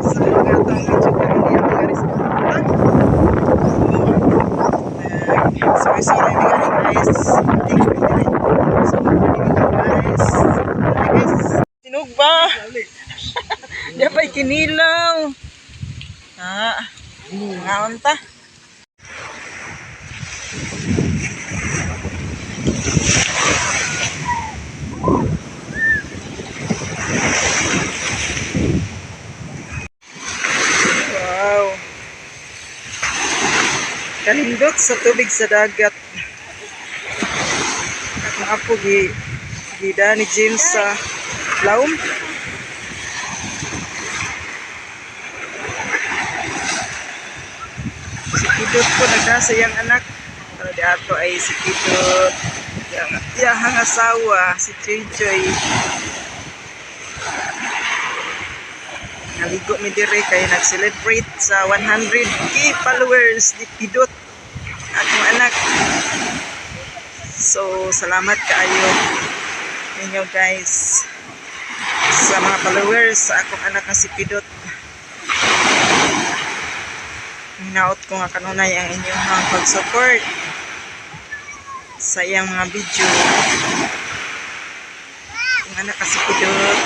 sa mga itong medyo hindi ang mga respondan. Sorry mga guys. Thank you guys. So, guys. Sinog ba? Di ba kinilaw? Ngaon ta. Wow. Kalindot sa tubig sa dagat. At maapo gida ni James sa laom. Si Pedot po nagdasa yung anak. Pero di ato ay si Pedot. Yang asawa, si Joy. Naligo mi dire kay nag-celebrate sa 100k followers ni Pedot at mga anak. So, salamat kaayo ninyo guys sa mga followers sa akong anak na si Pedot. Hinaot ko nga kanunay ang inyong pag-support sa iyang mga video. Ang anak na si Pedot.